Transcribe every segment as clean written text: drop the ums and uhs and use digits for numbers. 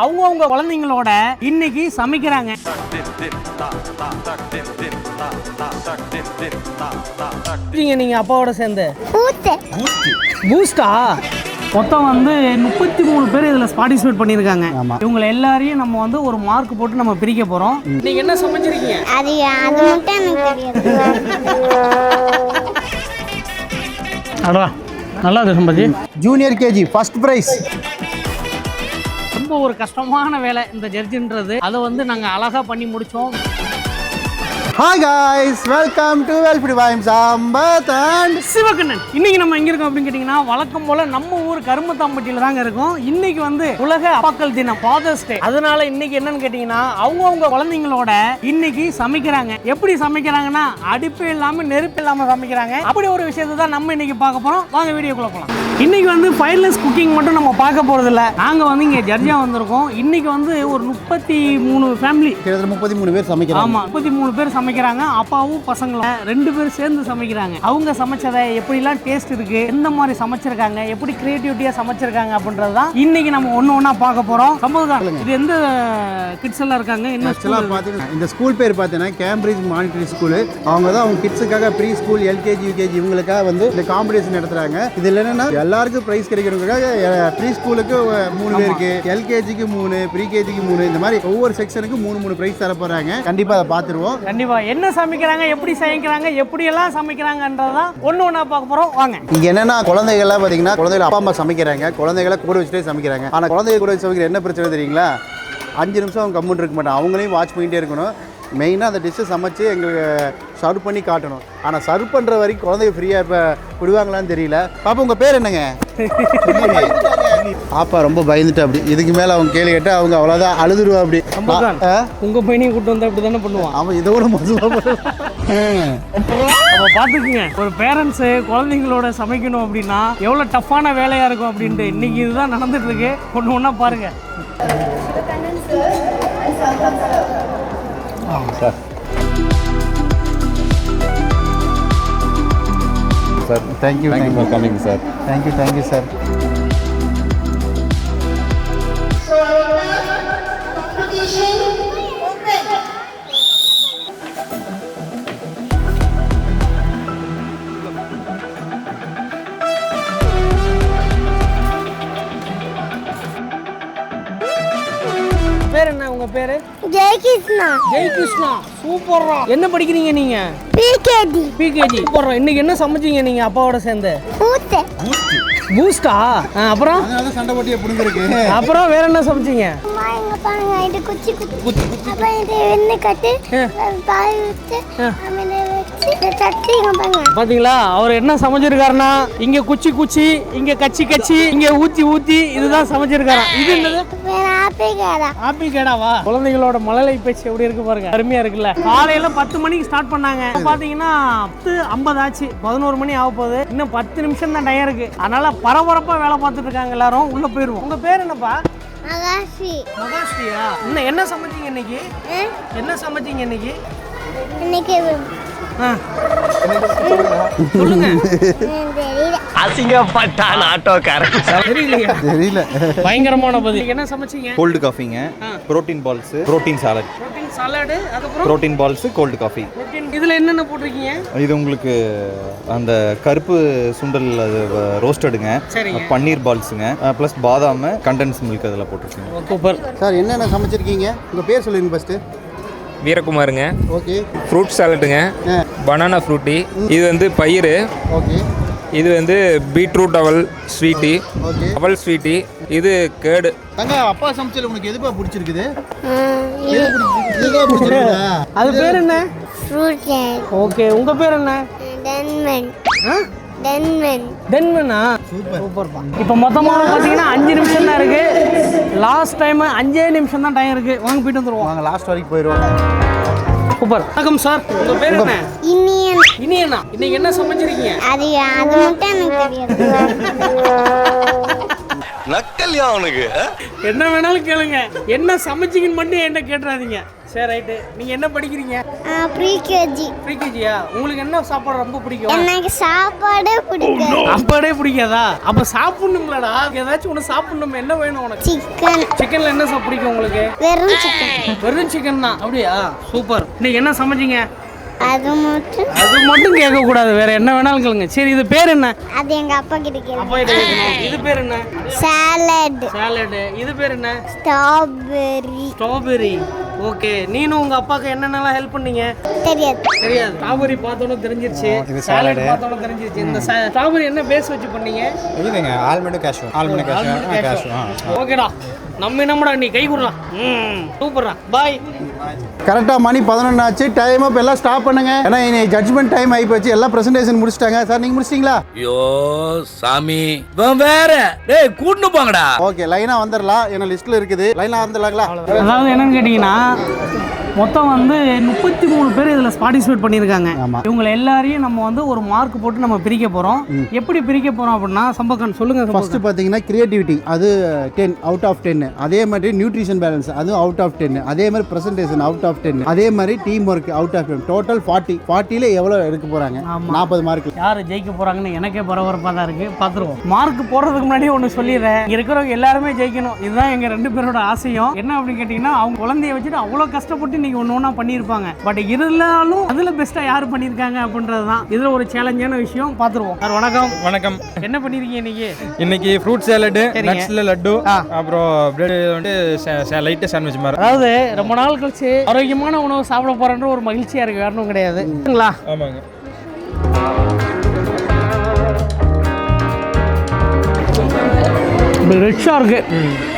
அவங்க குழந்தைங்களோட இன்னைக்கு சமைக்கிறாங்க. நீங்க அப்பாவோட சேர்ந்து பூஸ்டா மொத்தம் வந்து 33 பேர் இதில் பார்ட்டிசிபேட் பண்ணியிருக்காங்க. இவங்க எல்லாரையும் நம்ம வந்து ஒரு மார்க் போட்டு நம்ம பிரிக்க போகிறோம். நீங்கள் என்ன சமைச்சிருக்கீங்க? அது மட்டும் எனக்கு தெரியாது. அடா நல்லா இருக்கு Sambhaji. Junior KG first prize. ரொம்ப ஒரு கஷ்டமான வேலை இந்த ஜட்ஜின்றது. அதை வந்து நாங்கள் அழகாக பண்ணி முடித்தோம். Hi guys, welcome to Velpidi Vibes Ambath and Sivakannan. இன்னைக்கு நம்ம எங்க இருக்கோம் அப்படின்னு கேட்டீங்கன்னா, வழக்கம் போல நம்ம ஊர் கருமத்தாம்பட்டியில தாங்க இருக்கோம். இன்னைக்கு வந்து உலக அப்பாக்கள் தினம், ஃபாதர்ஸ் டே. அதனால இன்னைக்கு என்னன்னு கேட்டீங்கன்னா, அவங்க குழந்தைங்களோட இன்னைக்கு சமைக்கிறாங்க. எப்படி சமைக்கிறாங்கன்னா, அடுப்பு இல்லாம நெருப்பு இல்லாம சமைக்கிறாங்க. அப்படி ஒரு விஷயத்தை தான் நம்ம இன்னைக்கு பார்க்க போறோம். வாங்க வீடியோக்குள்ள போலாம். இன்னைக்கு வந்து ஃபயர்லெஸ் குக்கிங் மட்டும் நம்ம பார்க்க போறது இல்ல. நாங்க வந்து இங்க ஜட்ஜா வந்திருக்கோம். இன்னைக்கு வந்து ஒரு 33 ஃபேமிலி, 33 பேர் சமைக்கிறாங்க. ஆமா, 33 பேர் சமைக்கிறாங்க. அப்பாவும் பசங்களும் 2 பேரும் சேர்ந்து சமைக்கிறாங்க. அவங்க சமைச்சதை எப்படிலாம் டேஸ்ட் இருக்கு, எந்த மாதிரி சமைச்சிருக்காங்க, எப்படி கிரியேட்டிவிட்டியா சமைச்சிருக்காங்க அப்படின்றது தான் இன்னைக்கு நம்ம ஒண்ணா பார்க்க போறோம். சம்பவம் இது எந்த கிட்ஸ் எல்லாம் இருக்காங்க? என்ன இந்த ஸ்கூல் பேர் பார்த்தீங்கன்னா கேம்பிரிட்ஜ் மானிட்டரி ஸ்கூல். அவங்க தான் அவங்க கிட்ஸுக்காக ப்ரீ ஸ்கூல், எல்கேஜி, யூகேஜி இவங்களுக்காக வந்து இந்த காம்படிஷன் நடத்துறாங்க. இதுல என்னன்னா எல்லாருக்கும் பிரைஸ் கிடைக்கிறதுக்காக ப்ரீ ஸ்கூலுக்கு 3 பேருக்கு, எல்கேஜிக்கு 3, ப்ரீ கேஜிக்கு 3, இந்த மாதிரி ஒவ்வொரு செக்ஷனுக்கு 3 பிரைஸ் தர போறாங்க. கண்டிப்பா அதை பார்த்துருவோம். கண்டிப்பா என்ன சமைக்கிறாங்க, எப்படி சமைக்கிறாங்க, எப்படி எல்லாம் சமைக்கிறாங்கன்றதான் ஒண்ணா பார்க்க போறோம். வாங்க. இங்க என்னன்னா குழந்தைகள்லாம் பாத்தீங்கன்னா குழந்தைகள் அப்பா அம்மா சமைக்கிறாங்க, குழந்தைகளை கூட வச்சுட்டே சமைக்கிறாங்க. ஆனா குழந்தைங்க கூட வச்சு சமைக்கிற என்ன பிரச்சனை தெரியுங்களா? 5 நிமிஷம் அவங்க கம்முன்னு இருக்க மாட்டாங்க. அவங்களையும் வாட்ச் பண்ணிட்டே இருக்கணும். மெயினாக அந்த டிஷ்ஷை சமைச்சு எங்களுக்கு சர்வ் பண்ணி காட்டணும். ஆனால் சர்வ் பண்ணுற வரைக்கும் குழந்தைங்க ஃப்ரீயாக இப்போ விடுவாங்களான்னு தெரியல. பாப்பா உங்கள் பேர் என்னங்க? பாப்பா ரொம்ப பயந்துட்டு அப்படி. இதுக்கு மேலே அவங்க கேள்வி கேட்டால் அவங்க அவ்வளோதான் அழுதுருவா அப்படி. உங்கள் பையனையும் கூட்டு வந்து அப்படி தானே பண்ணுவான் அவன் இதோட மோசமாக. அப்போ பார்த்துக்குங்க, ஒரு பேரண்ட்ஸு குழந்தைங்களோட சமைக்கணும் அப்படின்னா எவ்வளோ டஃப்பான வேலையாக இருக்கும் அப்படின்ட்டு இன்னைக்கு இதுதான் நடந்துட்டு இருக்கு. ஒன்றா பாருங்க. Sir sir thank you for coming sir. Thank you sir. பேர் என்ன உங்க பேரு? ஜெயகிருஷ்ணா. ஜெயகிருஷ்ணா, சூப்பர்ரா. என்ன படிக்கிறீங்க நீங்க? பிகேஜி. சூப்பர்ரா. இன்னைக்கு என்ன சமைச்சீங்க நீங்க அப்பாவோட சேர்ந்து? பூஸ்டா. அப்புறம் சண்டை போட்டியை புடுங்கிருக்கு. அப்புறம் வேற என்ன சமைச்சீங்க? பாத்தீங்களா அவர் என்ன சமைச்சிருக்காருன்னா, இங்க குச்சி, இங்க கச்சி, இங்க ஊத்தி இதுதான் சமைச்சிருக்காரு. இது என்னது? ஆப்பி கேடாவா? குழந்தைகளோட மழலை பேச்சு எப்படி இருக்கு பாருங்க, அருமையா இருக்குல்ல. காலையில 10 மணிக்கு ஸ்டார்ட் பண்ணாங்க. பாத்தீங்கன்னா 10:50 ஆச்சு. 11 மணி ஆக போகுது. இன்னும் 10 நிமிஷம் தான் டைம் இருக்கு. அதனால பரபரப்பா வேலை பார்த்துட்டு இருக்காங்க எல்லாரும். உள்ள போயிருவோம். உங்க பேர் என்னப்பா? மகாஸ்ரீயா. என்ன சமைச்சீங்க இன்னைக்கு? என்ன சமைச்சீங்க இன்னைக்கு? சொல்லுங்க. அசிங்கப்பட்டான் ஆட்டோக்காரன். தெரியல. பயங்கரமான பதில். என்ன சமைச்சீங்க? கோல்டு காஃபிங்க, protein balls, protein salad, salad, அதுக்கப்புறம் புரோட்டீன் பால்ஸ், கோல்டு காஃபி. இதுல என்னென்ன போட்டிருக்கீங்க? இது உங்களுக்கு அந்த கருப்பு சுண்டல் ரோஸ்டடுங்க, பன்னீர் பால்ஸுங்க, ப்ளஸ் பாதாம், கண்டென்ஸ் மில்க் அதில் போட்டிருக்கீங்க. Super sir. என்னென்ன சமைச்சிருக்கீங்க? உங்கள் பேர் சொல்லுங்க ஃபஸ்ட்டு. வீரகுமாருங்க. ஓகே. ஃப்ரூட் சாலட்டுங்க, பனானா ஃப்ரூட்டி, இது வந்து பயிறு, ஓகே. இது வந்து பீட்ரூட் அவல் ஸ்வீட்டி, அவல் ஸ்வீட்டி, இது கேர்டு. தங்க அப்பா சமைச்சல உங்களுக்கு எதுப்பா பிடிச்சிருக்குது? அது பேர் என்ன? ஃப்ரூட். ஓகே. உங்க பேர் என்ன? டென்மனா. சூப்பர்ப்பா. இப்போ மொத்தமாக பார்த்தீங்கன்னா 5 நிமிஷம் தான் இருக்கு. லாஸ்ட் டைம் 5 நிமிஷம் தான் டைம் இருக்கு. வாங்க போயிட்டு வந்துருவோம். வாங்க லாஸ்ட் வரைக்கும் போயிடுவோம். சூப்பர். வணக்கம் சார். உங்க பேர் என்ன? இனியனா. இன்னைக்கு என்ன சமைச்சிருக்கீங்க? அது மட்டும் எனக்கு தெரியாது. நக்கல்யா அவனுக்கு. என்ன வேணாலும் கேளுங்க. என்ன சமைச்சிங்கன்னு மட்டும் என்ன கேட்டுறாதீங்க. சரி ரைட்டு. நீங்கள் என்ன படிக்கிறீங்க? ப்ரீகேஜி. ப்ரீகேஜியா? உங்களுக்கு என்ன சாப்பாடு ரொம்ப பிடிக்கும்? எனக்கு சாப்பாடே பிடிக்காது. சாப்பாடே பிடிக்காதா? அப்போ சாப்பிடணுங்களா? ஏதாச்சும் ஒன்று சாப்பிடணும். என்ன வேணும் உனக்கு? சிக்கன். சிக்கனில் என்ன பிடிக்கும் உங்களுக்கு? வெறும் சிக்கன். வெறும் சிக்கன் தான். அப்படியா? சூப்பர். இன்னைக்கு என்ன சமைச்சிங்க? அது மட்டும் கேட்கக்கூடாது, வேற என்ன வேணாலும் கேளுங்க. சரி, இது பேர் என்ன? அது எங்க அப்பா கிட்ட கேளுங்க. அப்பா கிட்ட கேட்கணும். இது பேர் என்ன? சாலட். சாலட். இது பேர் என்ன? ஸ்ட்ராபெரி. ஸ்ட்ராபெரி. ஓகே. நீனும் உங்க அப்பாக்கு என்னென்னலாம் ஹெல்ப் பண்ணீங்க? தெரியாது. தெரியாது. ஸ்ட்ராபெரி பார்த்தோன்னே தெரிஞ்சிருச்சு. சாலட் பார்த்தோன்னே தெரிஞ்சிருச்சு. இந்த ஸ்ட்ராபெரி என்ன பேஸ் வச்சு பண்ணீங்க? இதுங்க ஆல்மண்ட் கேஷ்யூ. ஓகேடா. நம்ம என்னம்டா நீ கை குடுறா. சூப்பர்டா. பாய். கரெக்டாக மணி 11 ஆச்சு. டைம் இப்போ எல்லாம் ஸ்டாப் பண்ணுங்க. ஏன்னா இன்னைக்கு ஜட்மெண்ட் டைம் ஆகி போச்சு. எல்லாம் பிரசன்டேஷன் முடிச்சிட்டாங்க. சார் நீங்கள் முடிச்சிட்டீங்களா? ஐயோ சாமி, வேற டேய் கூட்டு போங்கடா. ஓகே, லைனாக வந்துடலாம். என்ன லிஸ்ட்டில் இருக்குது. லைனாக வந்துடலாங்களா? அதாவது என்னன்னு கேட்டிங்கன்னா, மொத்தம் வந்து 33 பேர் இதில் பார்ட்டிசிபேட் பண்ணியிருக்காங்க. இவங்க எல்லாரையும் நம்ம வந்து ஒரு மார்க் போட்டு நம்ம பிரிக்க போகிறோம். எப்படி பிரிக்க போகிறோம் அப்படின்னா, சம்பக்கன் சொல்லுங்க. ஃபர்ஸ்ட் பார்த்தீங்கன்னா கிரியேட்டிவிட்டி, அது 10 அவுட் ஆஃப் 10. அதே மாதிரி நியூட்ரிஷன் பேலன்ஸ், அது அவுட் ஆஃப் 10. அதே மாதிரி பிரசன்டேஷன் அவுட் ஆஃப் 10. அதே மாதிரி team work out of 10. Total 40ல எவ்வளோ எடுக்க போகிறாங்க? 40 மார்க். யார் ஜெயிக்க போகிறாங்கன்னு எனக்கே பரபரப்பாக தான் இருக்குது. பார்த்துருவோம். மார்க் போடுறதுக்கு முன்னாடி ஒன்று சொல்லிடுறேன். இங்கே இருக்கிறவங்க எல்லாருமே ஜெயிக்கணும். இதுதான் எங்கள் 2 பேரோட ஆசையும். என்ன அப்படின்னு கேட்டிங்கன்னா, அவங்க குழந்தைய வச்சுட்டு அவ்வளோ கஷ்டப்பட்டு நீங்கள் ஒன்று ஒன்றா பண்ணியிருப்பாங்க. பட் இருந்தாலும் அதில் பெஸ்ட்டாக யார் பண்ணியிருக்காங்க அப்படின்றது தான் இதில் ஒரு சேலஞ்சான விஷயம். பார்த்துருவோம். சார் வணக்கம். வணக்கம். என்ன பண்ணியிருக்கீங்க இன்னைக்கு? இன்னைக்கு ஃப்ரூட் சாலடு, நட்ஸ்ல லட்டு, அப்புறம் பிரெட் வந்து லைட்டா சாண்ட்விச் மாதிரி. அதாவது ரொம்ப நாள் கழிச்சு ஆரோக்கியமான உணவு சாப்பிட போறேன்ற ஒரு மகிழ்ச்சியா இருக்கு. வேற ஒன்றும் கிடையாது. ஆமாங்க. ரிச்சாக இருக்கு.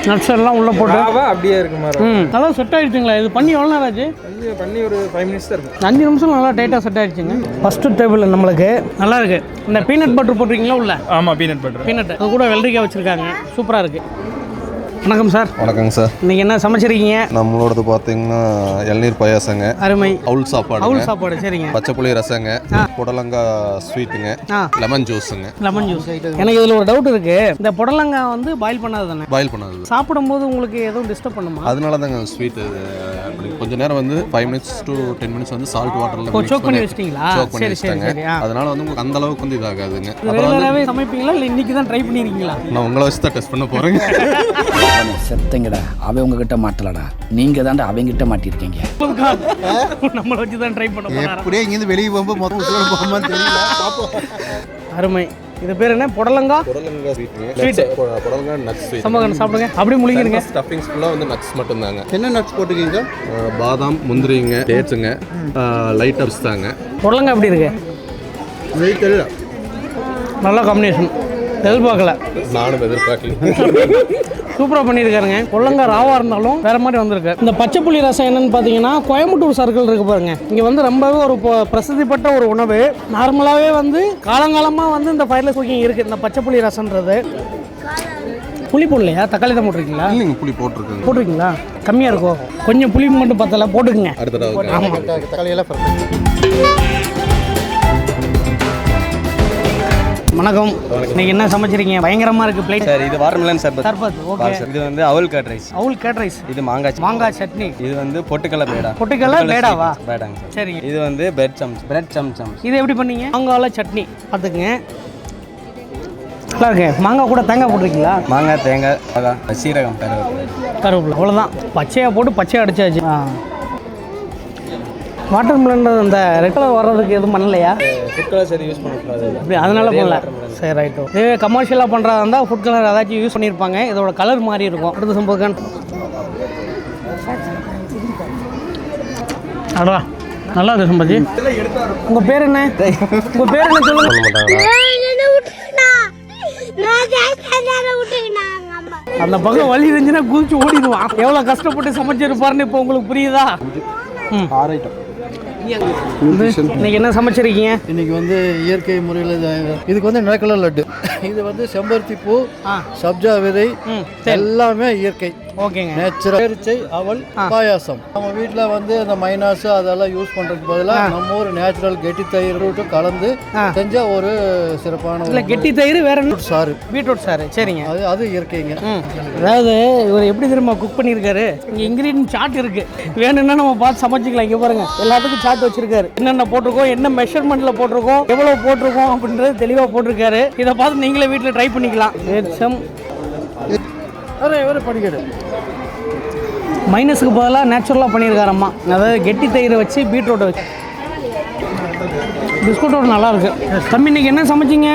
நட்ஸ் எல்லாம் உள்ள போட்டு அப்படியே இருக்கு மாதிரி. அதான் செட் ஆயிடுச்சுங்களா? இது பண்ணி எவ்வளோ நேரம் ஆச்சு? இது பண்ணி ஒரு 5 மினிட்ஸ் தான் இருக்கும். 5 நிமிஷம் நல்லா டைட்டாக செட் ஆயிடுச்சுங்க. ஃபர்ஸ்ட் டேபிள் நம்மளுக்கு நல்லா இருக்கு. இந்த பீனட் பட்டர் போட்டிருக்கீங்களா உள்ள? ஆமாம், பீனட் பட்டர். பீனட் அது கூட வெள்ளரிக்காய் வச்சிருக்காங்க. சூப்பராக இருக்கு. வணக்கம் சார். வணக்கங்க சார். இன்னைக்கு என்ன சமைச்சிருக்கீங்க? நம்மளோடது பார்த்தீங்கன்னா இளநீர் பாயாசங்க, அருமை. அவுல் சாப்பாடு, அவுல் சாப்பாடு. சரிங்க. பச்சைப்புளி ரசங்க, புடலங்காய் ஸ்வீட்டுங்க, லெமன் ஜூஸுங்க. Lemon juice. எனக்கு இதில் ஒரு டவுட் இருக்கு. இந்த புடலங்காய் வந்து பாயில் பண்ணது தானே? பாயில் பண்ணது. சாப்பிடும்போது உங்களுக்கு எதுவும் டிஸ்டர்ப் பண்ணுமா? அதனால தாங்க ஸ்வீட் கொஞ்ச நேரம் வந்து 5 மினிட்ஸ் to 10 மினிட்ஸ் வந்து சால்ட் வாட்டர்ல சோக் பண்ணி வச்சிட்டீங்களா? சரி சரி சரி. அதனால வந்து உங்களுக்கு அந்த அளவுக்கு வந்து இதாகாதுங்க. ரெகுலராகவே சமைப்பீங்களா இல்லை இன்னைக்கு தான் ட்ரை பண்ணியிருக்கீங்களா? நான் உங்களை வச்சு தான் டெஸ்ட் பண்ண போறேங்க. செத்தங்கடா, அவன் உங்ககிட்ட மாட்டலடா, நீங்க தாண்டா அவங்கிட்ட மாட்டிருக்கீங்க. நம்மளை வச்சு தான் ட்ரை பண்ண போறாங்க. அப்படியே இங்கேருந்து வெளியே போகும்போது மொத்தம் உசுரோட போகும்போது தெரியல. அருமை. இது பேர் என்ன? புடலங்காய் ஸ்வீட். புடலங்காய் நட்ஸ் ஸ்வீட். சமகன் சாப்பிடுங்க. அப்படியே முழிக்கிறீங்க. ஸ்டஃபிங்ஸ் ஃபுல்லாக வந்து நட்ஸ் மட்டும் தாங்க. என்ன நட்ஸ் போட்டுருக்கீங்க? பாதாம், முந்திரிங்க, டேட்ஸுங்க, லைட் அப்ஸ் தாங்க. புடலங்காய் எப்படி இருக்கு? தெரியல. நல்ல காம்பினேஷன். எதிர்பார்க்கல. நானும் எதிர்பார்க்கல. சூப்பராக பண்ணியிருக்காருங்க. புடலங்காய் ராவாக இருந்தாலும் வேற மாதிரி வந்திருக்கு. இந்த பச்சைப்புளி ரசம் என்னன்னு பார்த்தீங்கன்னா, கோயம்புத்தூர் சர்க்கிள் இருக்கு பாருங்க. இங்கே வந்து ரொம்பவே ஒரு பிரசித்தி பெற்ற ஒரு உணவு. நார்மலாகவே வந்து காலங்காலமாக வந்து இந்த ஃபயர்லெஸ் குக்கிங் இருக்குது. இந்த பச்சைப்புளி ரசம்ன்றது புளி போடலையா? தக்காளி தான் போட்டிருக்கீங்களா? இல்லைங்க, புளி போட்டிருக்குங்க. போட்டிருக்கீங்களா? கம்மியாக இருக்கும். கொஞ்சம் புளி மட்டும் பத்தல போட்டுக்குங்க. அடுத்த தடவை. ஆமாம். தக்காளியெல்லாம் வணக்கம். இன்னைக்கு என்ன சமைச்சிருக்கீங்க? பயங்கரமா இருக்கு பிளேட். சார் இது வாட்டர்மெலன் சர்பத். சர்பத். ஓகே. இது வந்து அவல் கட் ரைஸ். அவல் கட் ரைஸ். இது மாங்காய் சட்னி. இது வந்து பொட்டுக்கடலை பேடா. பொட்டுக்கடலை பேடாவா? பேடாங்க சார். சரிங்க. இது வந்து பிரெட் சம்சம். இது எப்படி பண்ணீங்க? மாங்காயில சட்னி. பார்த்துக்குங்க. நல்லா இருக்கு. மாங்காய் கூட தேங்காய் போட்டிருக்கீங்களா? மாங்காய், தேங்காய், சீரகம், கருவேப்பிலை. அவ்வளோதான். பச்சையாக போட்டு பச்சையாக அடிச்சாச்சு. வாட்டர் மிலன் அந்த ரெட் கலர் வர்றதுக்கு எதுவும் பண்ணலையா? ஃபுட் கலர் சரி யூஸ் பண்ணக்கூடாது. அப்படி அதனால பண்ணல. சரி ரைட்டு. இதே கமர்ஷியலாக பண்ணுறதா இருந்தால் ஃபுட் கலர் ஏதாச்சும் யூஸ் பண்ணியிருப்பாங்க. இதோட கலர் மாதிரி இருக்கும். அடுத்த சம்பவம். அடா நல்லா இருக்கு சம்பஜி. உங்கள் பேர் என்ன? உங்கள் பேர் என்ன சொல்லுங்க. அந்த பக்கம் வலி இருந்துச்சுன்னா குதிச்சு ஓடிடுவான். எவ்வளோ கஷ்டப்பட்டு சமைச்சிருப்பாருன்னு இப்போ உங்களுக்கு புரியுதா? இன்னைக்கு என்ன சமைச்சிருக்கீங்க? இன்னைக்கு வந்து இயற்கை முறையில் இதுக்கு வந்து நிலக்கடலை லட்டு. இது வந்து செம்பருத்தி பூ, சப்ஜா விதை, எல்லாமே இயற்கை. ஓகேங்க. நேச்சுரல் பேரிச்சை அவல் பாயாசம். நம்ம வீட்டில் வந்து இந்த மைனாஸ் அதெல்லாம் யூஸ் பண்ணுறதுக்கு பதிலாக நம்ம ஒரு நேச்சுரல் கெட்டி தயிர் கலந்து செஞ்ச ஒரு சிறப்பான இல்லை கெட்டி தயிர் வேற என்ன சாறு, பீட்ரூட் சாறு. சரிங்க. அது இயற்கைங்க. அதாவது இவர் எப்படி திரும்ப குக் பண்ணியிருக்காரு, இங்கே இன்க்ரீடியன்ட் சார்ட் இருக்குது, வேணும்னா நம்ம பார்த்து சமைச்சிக்கலாம். இங்கே பாருங்கள் எல்லாத்துக்கும் சார்ட் வச்சுருக்காரு, என்னென்ன போட்டிருக்கோம், என்ன மெஷர்மெண்ட்டில் போட்டிருக்கோம், எவ்வளோ போட்டிருக்கோம் அப்படின்றது தெளிவாக போட்டிருக்காரு. இதை பார்த்து நீங்களே வீட்டில் ட்ரை பண்ணிக்கலாம். படிக்கடு மைனஸுக்கு பதிலாக நேச்சுரலாக பண்ணியிருக்காரம்மா. அதாவது கெட்டி தயிரை வச்சு பீட்ரூட்டை வச்சு பிஸ்கூட்டோட நல்லா இருக்கு. தம்பி இன்னைக்கு என்ன சமைச்சிங்க?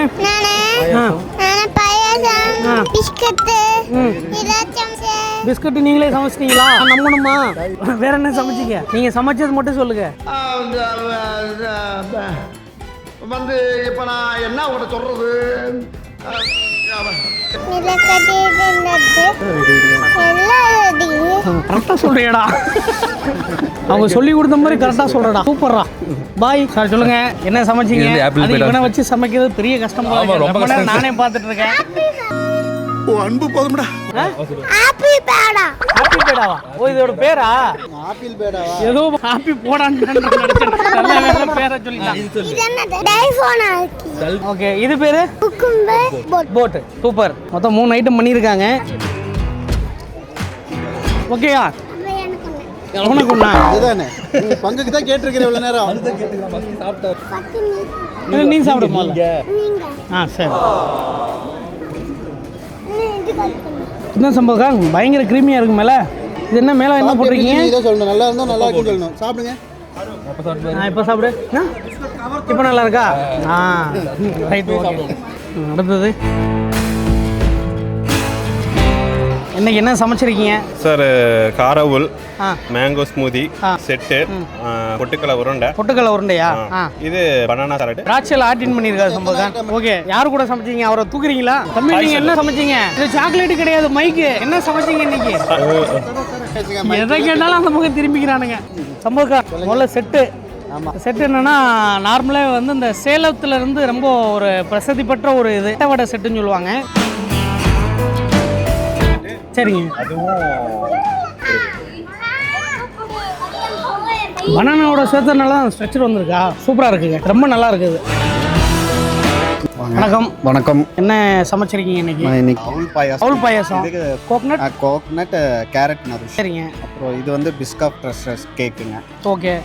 பிஸ்கட் நீங்களே சமைச்சிட்டீங்களா? நம்பணுமா? வேற என்ன சமைச்சிங்க? நீங்க சமைச்சது மட்டும் சொல்லுங்க. வந்து இப்போ நான் என்ன உங்கள்கிட்ட சொல்றது? கரெக்டாக சொல்றியடா, அவங்க சொல்லி கொடுத்த மாதிரி கரெக்டாக சொல்றடா. சூப்பர்ரா. Bye sir. சொல்லுங்க என்ன சமைச்சிங்க? அது இவனை வச்சு சமைக்கிறது பெரிய கஷ்டமா இருக்கு. நானே பார்த்துட்டு இருக்கேன். அன்பு போதும்டா. ஆப்பிள் பேடா. ஆப்பிள் பேடாவா? ஓ இதோட பேரா? ஆப்பிள் பேடாவா? ஏதோ ஆப்பிள் போடான்னு நினைச்சேன். நல்ல வேற பேரை சொல்லிட்டான். இது என்னது? டைஃபோனா. ஓகே இது பேரு குக்கும்பர் போட். சூப்பர். மொத்தம் 3 ஐட்டம் பண்ணியிருக்காங்க. ஓகேயா? உனக்கு ஒண்ணா? இதுதானே பங்குக்கு தான் கேட்டிருக்கிறேன் இவ்வளோ நேரம். நீ சாப்பிடு முதல்ல. சரி. என்ன சம்பவம்? பயங்கர கிரீமியா இருக்கு மேல. இது என்ன மேல என்ன போட்டிருக்கீங்க? இதை சொல்லணும், நல்லா இருந்தால் நல்லா இருக்குன்னு சொல்லணும். சாப்பிடுங்க. இப்போ சாப்பிடு. இப்போ நல்லா இருக்கா? ரைட். அடுத்தது இன்னைக்கு என்ன சமைச்சிருக்கீங்க சார்? காரவுல், மேங்கோ ஸ்மூதி செட்டு, பொட்டுக்கலை உருண்டை. பொட்டுக்கலை உருண்டையா? இது பனானா சாலட். திராட்சையில் ஆட்டின் பண்ணியிருக்காரு சம்பவம். ஓகே யாரு கூட சமைச்சீங்க? அவரை தூக்குறீங்களா? தம்பி நீங்க என்ன சமைச்சீங்க? இது சாக்லேட் கிடையாது, மைக்கு. என்ன சமைச்சீங்க இன்னைக்கு? எதை கேட்டாலும் அந்த பக்கம் திரும்பிக்கிறானுங்க. சம்பவக்கா முதல்ல செட்டு. செட்டு என்னன்னா நார்மலாக வந்து இந்த சேலத்துல இருந்து ரொம்ப ஒரு பிரசித்தி பெற்ற ஒரு இது வடை செட்டுன்னு சொல்லுவாங்க. சரிங்க. பனானாவோட சேர்த்தனால தான் ஸ்ட்ரக்சர் வந்திருக்கா? சூப்பராக இருக்குங்க, ரொம்ப நல்லா இருக்குது. வணக்கம். வணக்கம். என்ன சமைச்சிருக்கீங்க இன்னைக்கு? இன்னைக்கு அவுல் பாயாசம், கோகனட் கேரட் நறுஷ். சரிங்க. அப்புறம் இது வந்து பிஸ்கட் ட்ரெஷர்ஸ் கேக்குங்க. ஓகே.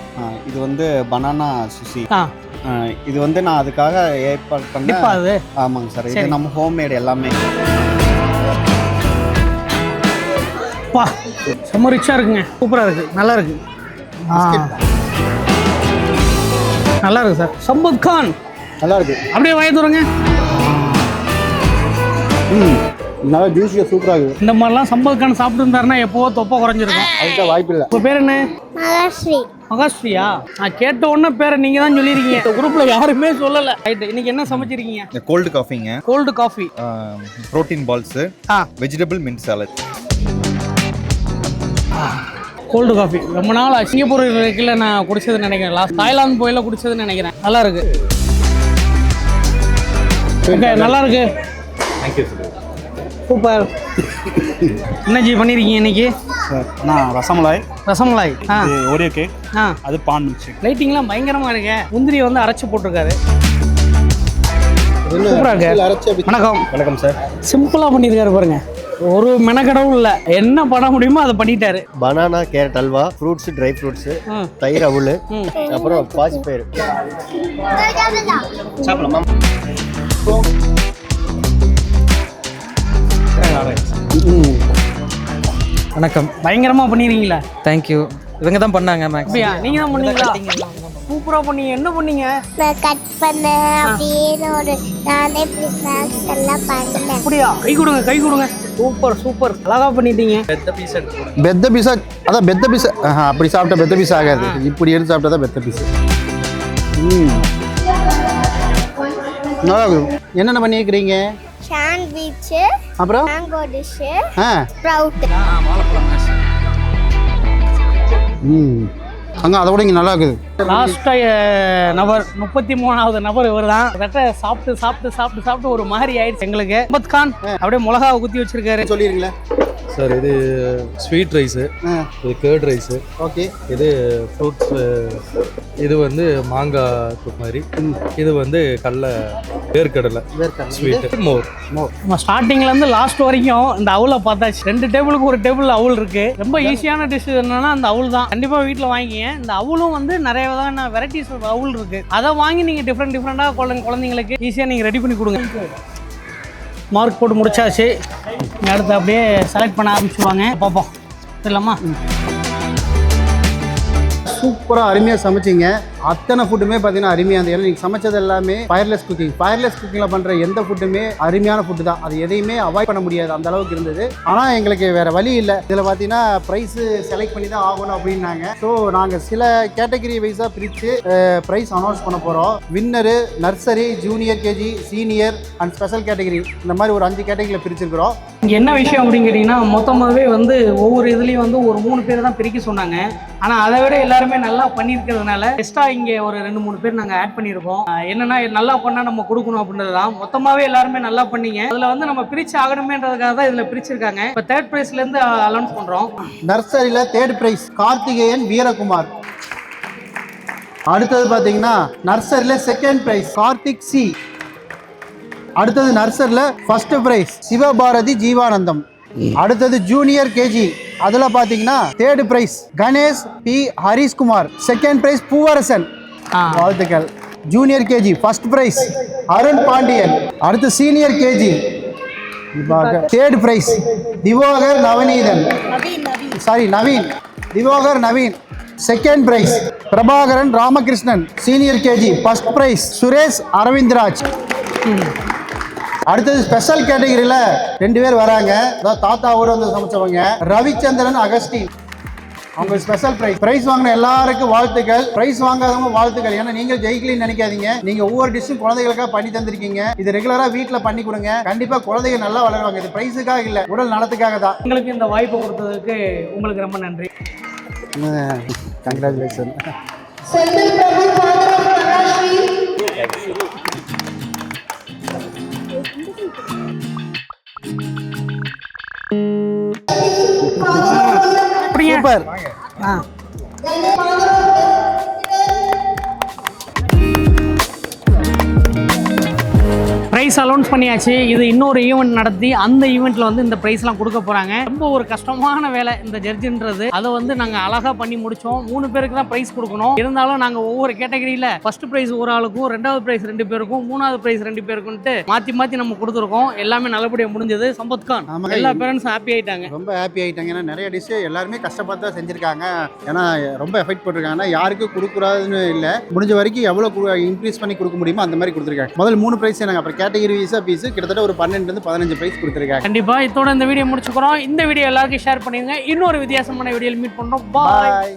இது வந்து பனானா சுஷி. இது வந்து நான் அதுக்காக ஏற்பாடு பண்ணேன். அது ஆமாங்க சார், இது நம்ம ஹோம்மேட் எல்லாமே. வா செம்ம ரிச்சாக இருக்குங்க, சூப்பராக இருக்குது, நல்லா இருக்குது. நல்லா இருக்குது சார். சம்பத் கான் நல்லா இருக்கு. அப்படியே வாய தூரங்க. நல்லா ஜூஸியாக சூப்பராக இருக்குது. இந்த மாதிரிலாம் சம்பத் கான் சாப்பிட்டு இருந்தாருன்னா எப்போவோ தொப்பை குறைஞ்சிருக்கும். அதுக்கு வாய்ப்பு இல்லை. உங்கள் பேர் என்ன? மகாஸ்ரீ. மகாஸ்ரீயா? நான் கேட்ட உடனே பேரை நீங்கள் தான் சொல்லியிருக்கீங்க. இந்த குரூப்பில் யாருமே சொல்லலை. ரைட்டு. இன்னைக்கு என்ன சமைச்சிருக்கீங்க? கோல்டு காஃபிங்க. Cold coffee, protein balls, vegetable mint salad. Cold coffee ரொம்ப நாள் சிங்கப்பூர் இருக்குல்ல நான் குடிச்சதுன்னு நினைக்கிறேன். லாஸ்ட் தாய்லாந்து போயில குடிச்சதுன்னு நினைக்கிறேன். நல்லா இருக்கு. ஓகே நல்லா இருக்கு. தேங்க்யூ. சூப்பர். என்ன ஜி பண்ணியிருக்கீங்க இன்னைக்கு? நான் ரசமலாய். ரசமலாய், ஓரியோ கேக், அது பான் மிக்ஸ். லைட்டிங்லாம் பயங்கரமா இருக்கு. முந்திரி வந்து அரைச்சு போட்டிருக்காரு. சூப்பரா இருக்கு. வணக்கம். வணக்கம் சார். சிம்பிளா பண்ணியிருக்காரு பாருங்க, ஒரு மெனக்கடவும் இல்லை. என்ன பண்ண முடியுமோ அதை பண்ணிட்டாரு. Banana carrot halwa, fruits, dry fruits, தயிர் அவுல், அப்புறம் பாசி பயிர். சாப்பிடலாமா? வணக்கம். பயங்கரமா பண்ணிருக்கீங்களா? தேங்க்யூ. இவங்க தான் பண்ணாங்க. அப்படியா? நீங்க தான் பண்ணீங்களா? சூப்பரா பண்ணீங்க. என்ன பண்ணீங்க? நான் கட் பண்ணேன், அப்படியே ஒரு நானே ஸ்நாக்ஸ் எல்லாம் பண்ணேன். அப்படியா? கை கொடுங்க, கை கொடுங்க. சூப்பர் சூப்பர், அழகா பண்ணிட்டீங்க. பெத்த பீஸா, அதான் பெத்த பீஸா. அப்படி சாப்பிட்டா பெத்த பீஸ் ஆகாது, இப்படி எடுத்து சாப்பிட்டா தான் பெத்த பீஸ். நல்லா இருக்கும். என்னென்ன பண்ணியிருக்கிறீங்க? சாண்ட்விச், அப்புறம் மேங்கோ டிஷ், ஸ்ப்ரவுட். அங்கே அதை விட இங்கே நல்லா இருக்குது. லாஸ்ட்டாக நபர் 33வது நபர் இவர் தான். கிட்டத்தட்ட சாப்பிட்டு சாப்பிட்டு சாப்பிட்டு சாப்பிட்டு ஒரு மாதிரி ஆயிடுச்சு எங்களுக்கு. முகமது கான் அப்படியே மிளகாவை குத்தி வச்சிருக்காரு. சொல்லிடுங்களா சார்? இது ஸ்வீட் ரைஸு, இது கேர்ட் ரைஸு, ஓகே. இது ஃப்ரூட்ஸ், இது வந்து மாங்காய் மாதிரி, இது வந்து வேர்க்கடலை ஸ்வீட் மோர். நம்ம ஸ்டார்டிங்லேருந்து லாஸ்ட் வரைக்கும் இந்த அவுலை பார்த்தாச்சு. 2 டேபிளுக்கு ஒரு டேபிள் அவுல் இருக்கு. ரொம்ப ஈஸியான டிஷ் என்னன்னா அந்த அவுல் தான். கண்டிப்பாக வீட்டில் வாங்கிங்க. இந்த அவுலும் வந்து நிறைய விதமான வெரைட்டிஸ் அவுல் இருக்கு. அதை வாங்கி நீங்கள் டிஃப்ரெண்டாக குழந்தைங்களுக்கு ஈஸியாக நீங்கள் ரெடி பண்ணி கொடுங்க. மார்க் போட்டு முடிச்சாச்சு. அடுத்து அப்படியே செலக்ட் பண்ண ஆரம்பிச்சுடுவாங்க. பார்ப்போம் இல்லைம்மா. சூப்பராக அருமையாக சமைச்சிங்க. அத்தனை ஃபுட்டுமே பார்த்தீங்கன்னா அருமையாக இருந்தது. ஏன்னா நீங்கள் சமைச்சது எல்லாமே ஃபயர்லெஸ் குக்கிங்கில் பண்ணுற எந்த ஃபுட்டுமே அருமையான ஃபுட்டு தான். அது எதையுமே அவாய்ட் பண்ண முடியாது, அந்த அளவுக்கு இருந்தது. ஆனால் எங்களுக்கு வேறு வழி இல்லை. இதில் பார்த்தீங்கன்னா ப்ரைஸு செலக்ட் பண்ணி தான் ஆகணும் அப்படின்னாங்க. ஸோ நாங்கள் சில கேட்டகரி வைஸாக பிரித்து ப்ரைஸ் அனௌன்ஸ் பண்ண போகிறோம். Winner, nursery, junior KG, senior and special category, இந்த மாதிரி ஒரு 5 கேட்டகரியில் பிரிச்சிருக்கிறோம். இங்கே என்ன விஷயம் அப்படின்னு கேட்டிங்கன்னா, மொத்தமாகவே வந்து ஒவ்வொரு இதுலேயும் வந்து ஒரு 3 பேர் தான் பிரிக்க சொன்னாங்க. ஆனால் அதை விட எல்லாருமே நல்லா பண்ணியிருக்கிறதுனால எக்ஸ்ட்ரா இங்கே ஒரு 2-3 பேர் நாங்கள் ஆட் பண்ணியிருக்கோம். என்னன்னா நல்லா பண்ணால் நம்ம கொடுக்கணும் அப்படின்றது தான். மொத்தமாகவே எல்லாருமே நல்லா பண்ணீங்க. அதில் வந்து நம்ம பிரித்து ஆகணுமேன்றதுக்காக தான் இதில் பிரிச்சிருக்காங்க. இப்போ 3rd ப்ரைஸ்லேருந்து அனௌன்ஸ் பண்ணுறோம். நர்சரியில் 3rd ப்ரைஸ் கார்த்திகேயன் வீரகுமார். அடுத்தது பார்த்தீங்கன்னா நர்சரியில் 2nd ப்ரைஸ் கார்த்திக் சி. அடுத்தது நர்சரியில் 1st ப்ரைஸ் சிவபாரதி ஜீவானந்தம். அடுத்தது ஜூனியர் கேஜி, அதில் பார்த்தீங்கன்னா 3rd prize Ganesh P Harishkumar. 2nd prize Poovarasan. வாழ்த்துக்கள். Junior KG 1st prize Arun Pandian. அடுத்து senior KG 3rd prize Diwakar Navaneethan, Naveen Diwakar Naveen. 2nd prize Prabhakaran Ramakrishnan. Senior KG 1st prize Suresh Aravindraj. அடுத்தது ஸ்பெஷல் கேட்டகரியில் 2 பேர் வராங்க. அதாவது தாத்தாவோட வந்து சமைச்சவங்க, ரவிச்சந்திரன் அகஸ்டின். அவங்க ஸ்பெஷல் ப்ரைஸ் வாங்கின எல்லாருக்கும் வாழ்த்துக்கள். ப்ரைஸ் வாங்காதவங்க வாழ்த்துக்கள். ஏன்னா நீங்கள் ஜெயிக்கலின்னு நினைக்காதீங்க. நீங்கள் ஒவ்வொரு டிஷ்ஷும் குழந்தைகளுக்காக பண்ணி தந்திருக்கீங்க. இது ரெகுலராக வீட்டில் பண்ணி கொடுங்க. கண்டிப்பாக குழந்தைங்க நல்லா வளருவாங்க. இது ப்ரைஸுக்காக இல்லை, உடல் நலத்துக்காக தான். உங்களுக்கு இந்த வாய்ப்பு கொடுத்ததுக்கு உங்களுக்கு ரொம்ப நன்றி. கங்க்ராச்சுலேஷன். சூப்பர். ப்ரைஸ் அனௌன்ஸ் பண்ணியாச்சு. இது இன்னொரு ஈவெண்ட் நடத்தி அந்த ஈவெண்ட்டில் வந்து இந்த ப்ரைஸ்லாம் கொடுக்க போகிறாங்க. ரொம்ப ஒரு கஷ்டமான வேலை இந்த ஜட்ஜுன்றது. அதை வந்து நாங்கள் அழகாக பண்ணி முடித்தோம். 3 பேருக்கு தான் ப்ரைஸ் கொடுக்கணும். இருந்தாலும் நாங்கள் ஒவ்வொரு கேட்டகரியில் 1st ப்ரைஸ் ஒரு ஆளுக்கும், 2வது ப்ரைஸ் 2 பேருக்கும், 3வது ப்ரைஸ் 2 பேருக்குன்ட்டு மாற்றி நம்ம கொடுத்துருக்கோம். எல்லாமே நல்லபடியாக முடிஞ்சது. சம்பத் கான் எல்லா பேரண்ட்ஸும் ஹாப்பி ஆகிட்டாங்க. ரொம்ப ஹாப்பி ஆகிட்டாங்க. ஏன்னா நிறைய டிஷ்ஷு எல்லாருமே கஷ்டப்பட்டு தான் செஞ்சுருக்காங்க. ஏன்னா ரொம்ப எஃபெக்ட் போட்டிருக்காங்கன்னா யாருக்கும் கொடுக்கூடாதுன்னு இல்லை. முடிஞ்ச வரைக்கும் எவ்வளோ இன்க்ரீஸ் பண்ணி கொடுக்க முடியுமோ அந்த மாதிரி கொடுத்துருக்காங்க. முதல் 3 ப்ரைஸ் நாங்கள் அப்புறம் கேட்டகரி வைஸாக பீஸு கிட்டத்தட்ட ஒரு 12-15 ப்ரைஸ் கொடுத்துருக்காங்க. கண்டிப்பாக இதோட இந்த வீடியோ முடிச்சுக்கிறோம். இந்த வீடியோ எல்லாருக்கும் ஷேர் பண்ணிடுங்க. இன்னொரு வித்தியாசமான வீடியோவில் மீட் பண்ணுறோம். பாய்.